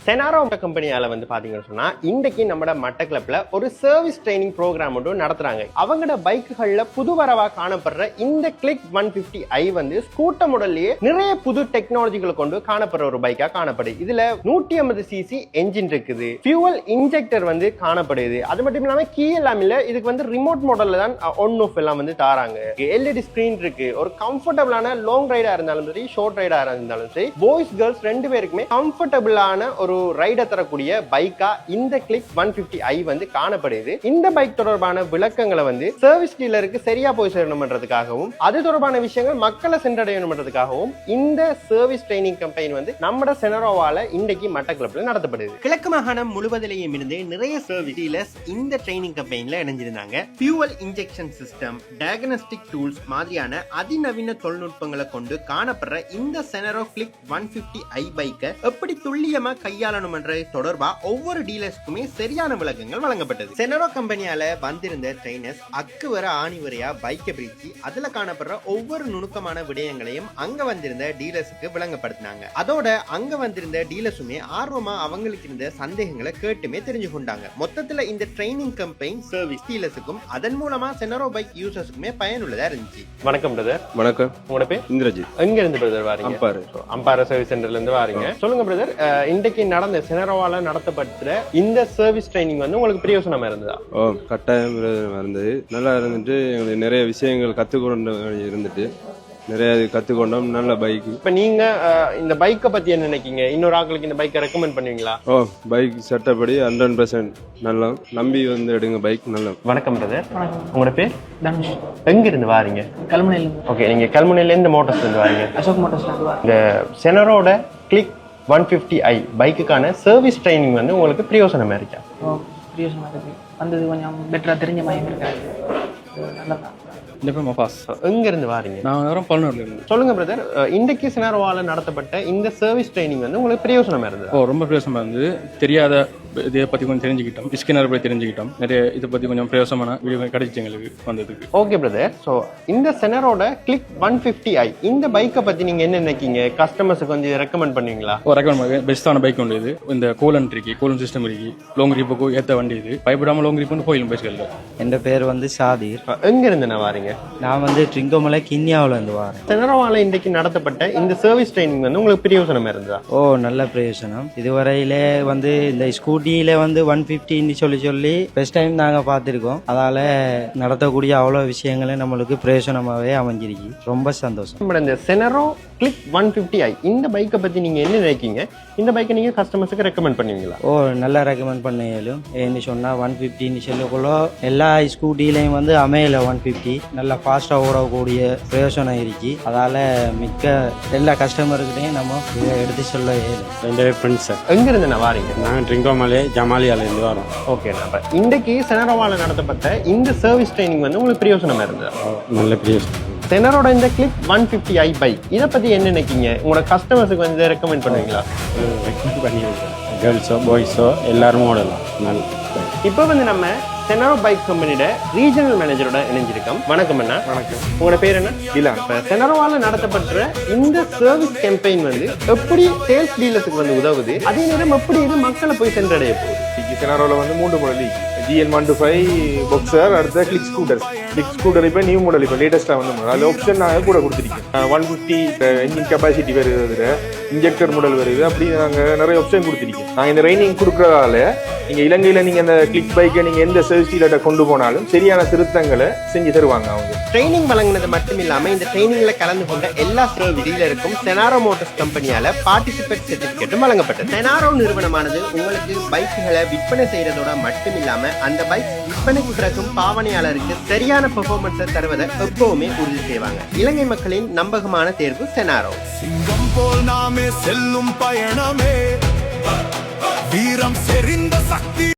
செனாரோ கம்பெனியால வந்து பாத்தீங்கன்னு சொன்னா இன்னைக்கு நம்ம மட்டக்களப்ல ஒரு சர்வீஸ் ட்ரைனிங் ப்ரோக்ராம் ஒன்று நடத்துறாங்க. அவங்களோட பைக்குகள்ல புது வரவா காணப்படுற இந்த கிளிக் 150i வந்து ஸ்கூட்டர் மாடல்லயே நிறைய புது டெக்னாலஜிகளை கொண்டு காணப்படுற ஒரு பைக்கா காணப்படுது. இதுல 150 cc என்ஜின் இருக்குது, ஃபியூவல் இன்ஜெக்டர் வந்து காணப்படுது. அது மட்டும் இல்லாம கீ எல்லாம் இல்ல, இதுக்கு வந்து ரிமோட் மாடல்ல தான் ஒன் ஆஃப் எல்லாம் வந்து தாராங்க. எல்இடி ஸ்கிரீன் இருக்கு. ஒரு கம்ஃபர்டபிளான லாங் ரைடா இருந்தாலும் சரி, ஷார்ட் ரைடா இருந்தாலும் சரி, பாய்ஸ் கேர்ள்ஸ் ரெண்டு பேருக்குமே கம்ஃபர்டபிளான ஒரு ரைட தரக்கூடிய பைக்கா இந்த கிளிக் 150i வந்து காணப்படுது. இந்த பைக் தொடர்பான விளக்கங்களை வந்து சர்வீஸ் டீலருக்கு சரியா போய் சேரணும்ன்றதுக்காகவும் அது தொடர்பான விஷயங்கள் மக்களை சென்றடையணும்ன்றதுக்காகவும் இந்த சர்வீஸ் ட்ரைனிங் கம்பெனி வந்து நம்ம செனரோவால இன்னைக்கு மட்டக்களப்ல நடத்தப்படுது. கிழக்கு மாகாணம் முழுவதிலேயும் இருந்து நிறைய சர்வீஸ் டீலர்ஸ் இந்த ட்ரைனிங் கம்பெனில இணைஞ்சிருந்தாங்க. Fuel injection system, diagnostic tools மாதிரியான அதிநவீன தொழில்நுட்பங்களை கொண்டு காணப்படுற இந்த செனரோ கிளிக் 150i பைக்கை எப்படி துல்லியமா கையாளணும் என்ற தொடர்பா ஒவ்வொரு டீலர்ஸ்க்குமே சரியான விளக்கங்கள் வழங்கப்பட்டது. செனரோ கம்பெனியால வந்திருந்த ட்ரெயினர்ஸ் அக்கு வர ஆணி வரையா பைக்கை பிரிச்சு அதுல காணப்படுற ஒவ்வொரு நுணுக்கமான விடயங்களையும் அங்க வந்திருந்த டீலர்ஸுக்கு விளங்கப்படுத்தினாங்க. அதோட அங்க வந்திருந்த டீலர்ஸுமே ஆர்வமா அவங்களுக்கு இருந்த சந்தேகங்களை கேட்டுமே தெரிஞ்சு கொண்டாங்க. மொத்தத்துல இந்த ட்ரைனிங் கம்பெனி சர்வீஸ் டீலர்ஸுக்கும் அதன் மூலமா செனரோ பைக் யூசர்ஸுக்குமே பயனுள்ளதா இருந்துச்சு. வணக்கம் பிரதர். வணக்கம். உங்களோட பேர்? இந்திரஜித். எங்க இருந்து பிரதர் வாரீங்க? அம்பாறை சர்வீஸ் சென்டர்ல இருந்து வாரீங்க. சொல்லுங்க பிரதர், இன்றைக்கு நடந்த செனரோவால நடத்தப்பட்ட இந்த சர்வீஸ் ட்ரைனிங் வந்து உங்களுக்கு பிரயோஜனமா இருந்ததா? கட்டாயம் இருந்தது. நல்லா இருந்துட்டு எங்களுக்கு நிறைய விஷயங்கள் கத்துக்கொண்டு இருந்துட்டு நிறைய கத்துக்கொண்டோம். நல்ல பைக். இப்ப நீங்க இந்த பைக்கை பத்தி என்ன நினைக்கீங்க? இன்னொரு ஆட்களுக்கு இந்த பைக்கை ரெக்கமெண்ட் பண்ணுவீங்களா? பைக் சட்டப்படி 100% நல்லா நம்பி வந்து எடுங்க பைக். நல்லா. வணக்கம் பிரதர். உங்களோட பேர்? தனுஷ். எங்க இருந்து வாரீங்க? கல்முனையில. ஓகே, நீங்க கல்முனையில இருந்து மோட்டார்ஸ்ல இருந்து வாரீங்க? அசோக் மோட்டார்ஸ்ல இருந்து. இந்த செனரோட கிளிக் 150i பைக்குக்கான சர்வீஸ் ட்ரைனிங் வந்து உங்களுக்கு பிரயோஜனமா இருக்கா? பிரயோஜனமா இருக்கு. வந்தது கொஞ்சம் பெட்டரா தெரிஞ்ச மாதிரி இருக்காது. நல்லதான். எங்க இருந்து வாரீங்க? நான் பல்னூர்ல இருந்து. சொல்லுங்க பிரதர், இன்றைக்கு செனரோவால நடத்தப்பட்ட இந்த சர்வீஸ் ட்ரைனிங் வந்து உங்களுக்கு பிரயோஜனமா இருந்தது? ரொம்ப பிரயோஜனமா இருந்து. தெரியாத இதை பத்தி கொஞ்சம் தெரிஞ்சுக்கிட்டோம், ஸ்கின்னர் பத்தி தெரிஞ்சுக்கிட்டோம். நிறைய இதை பத்தி கொஞ்சம் பிரயோசமான வீடியோ கிடைச்சிச்சு எங்களுக்கு வந்ததுக்கு. ஓகே பிரதர், ஸோ இந்த செனரோட கிளிக் 150i இந்த பைக்கை பத்தி நீங்க என்ன நினைக்கீங்க? கஸ்டமர்ஸுக்கு வந்து ரெக்கமெண்ட் பண்ணுவீங்களா? ரெக்கமெண்ட் பெஸ்டான பைக் உண்டு இது. இந்த கூலன் இருக்கு, கூலன் சிஸ்டம் இருக்கு, லாங் ரிப்புக்கு ஏற்ற வண்டி இது. பயப்படாம லாங் ரிப்பு போயிடும் பைஸ்கள்ல. என் பேர் வந்து ஷாதீர். எங்க இருந்து நான் வாரீங்க? நான் வந்து ட்ரிங்கோமலை கிண்ணியாவில் இருந்து வரேன். செனரோவால இன்றைக்கு நடத்தப்பட்ட இந்த சர்வீஸ் ட்ரைனிங் வந்து உங்களுக்கு பிரயோஜனமா இருந்ததா? நல்ல பிரயோஜனம். இதுவரையிலே வந்து இந்த ஸ்கூட்டியில வந்து 150 சொல்லி ஃபர்ஸ்ட் டைம் நாங்க பார்த்திருக்கோம். அதால நடத்தக்கூடிய அவ்வளவு விஷயங்களே நம்மளுக்கு பிரயோஜனமாவே அமைஞ்சிருக்கு. ரொம்ப சந்தோஷம். இந்த செனரோ கிளிக் 150i இந்த பைக்கை பத்தி நீங்க என்ன நினைக்கீங்க? இந்த பைக்கை நீங்க கஸ்டமர்ஸுக்கு ரெக்கமெண்ட் பண்ணுவீங்களா? நல்லா ரெக்கமெண்ட் பண்ண இயலும். ஏன்னு சொன்னா 150 சொல்லக்குள்ள எல்லா ஸ்கூட்டிலையும் வந்து அமையல 150 நல்லா ஃபாஸ்டா ஓடக்கூடிய பிரயோஜனம் இருக்கு. அதால மிக்க எல்லா கஸ்டமருக்கிட்டையும் நம்ம இதை எடுத்து சொல்ல இயலும். ரெண்டு ஃப்ரெண்ட்ஸ். எங்க இருந்து நான் வாரீங்க? நான் ட்ரிங்கோமலை ஜமாலியால இருந்து வரோம். ஓகே, இன்றைக்கு செனரோவால நடத்தப்பட்ட இந்த சர்வீஸ் ட்ரைனிங் வந்து உங்களுக்கு பிரயோஜனமா இருந்தது? நல்ல பிரயோஜனம். செனரோட இந்த கிளிக் 150i பைக் இதை பத்தி என்ன நினைக்கீங்க? உங்களோட கஸ்டமர்ஸுக்கு வந்து ரெக்கமெண்ட் பண்ணுவீங்களா? ரெக்கமெண்ட் பண்ணிடுங்க. கேர்ள்ஸோ பாய்ஸோ எல்லாரும் ஓடலாம். நல்ல. இப்போ வந்து நம்ம செனரோ பைக் கம்பெனியோட ரீஜனல் மேனேஜரோட இணைஞ்சிருக்கோம். வணக்கம் அண்ணா. வணக்கம். உங்களோட பேர் என்ன? இல்ல. செனரோவால நடத்தப்பட்ட இந்த சர்வீஸ் கேம்பெயின் வந்து எப்படி சேல்ஸ் டீலர்ஸுக்கு வந்து உதவுது, அதே நேரம் எப்படி இது மக்களை போய் சென்றடைய போகுது? செனரோல வந்து 3 மாடல் GN125 பாக்ஸர், அடுத்த கிளிக் ஸ்கூட்டர். கிளிக் ஸ்கூட்டர் இப்போ நியூ மாடல், இப்போ லேட்டஸ்டா வந்து அதில் ஆப்ஷன் நாங்கள் கூட கொடுத்துருக்கோம். 150 என்ஜின் கெப்பாசிட்டி வருது, இன்ஜெக்டர் மாடல் வருது. அப்படி நாங்கள் நிறைய ஆப்ஷன் கொடுத்துருக்கோம். நாங்கள் இந்த ட்ரைனிங் கொடுக்கறதால நீங்கள் இலங்கையில் நீங்கள் அந்த கிளிக் பைக்கை நீங்கள் எந்த சர்வீஸ் டீலர்ட்ட கொண்டு போனாலும் சரியான திருத்தங்களை செஞ்சு தருவாங்க அவங்க. ட்ரைனிங் வழங்கினது மட்டும் இல்லாம இந்த ட்ரைனிங்ல கலந்து கொண்ட எல்லா சர்வீஸ் டீலருக்கும் செனாரோ மோட்டார்ஸ் கம்பெனியால பார்ட்டிசிபேட் சர்டிபிகேட்டும் வழங்கப்பட்டது. செனாரோ நிறுவனமானது உங்களுக்கு பைக்குகளை விற்பனை செய்யறதோட மட்டும் இல்லாம அந்த பைக் விற்பனைக்கு பிறகும் பாவனையாளருக்கு சரியான பெர்ஃபார்மன்ஸை தருவதை எப்பவுமே உறுதி செய்வாங்க. இலங்கை மக்களின் நம்பகமான தேர்வு செனாரோ. சிங்கம் போல் நாமே செல்லும் பயணமே வீரம் செறிந்த சக்தி.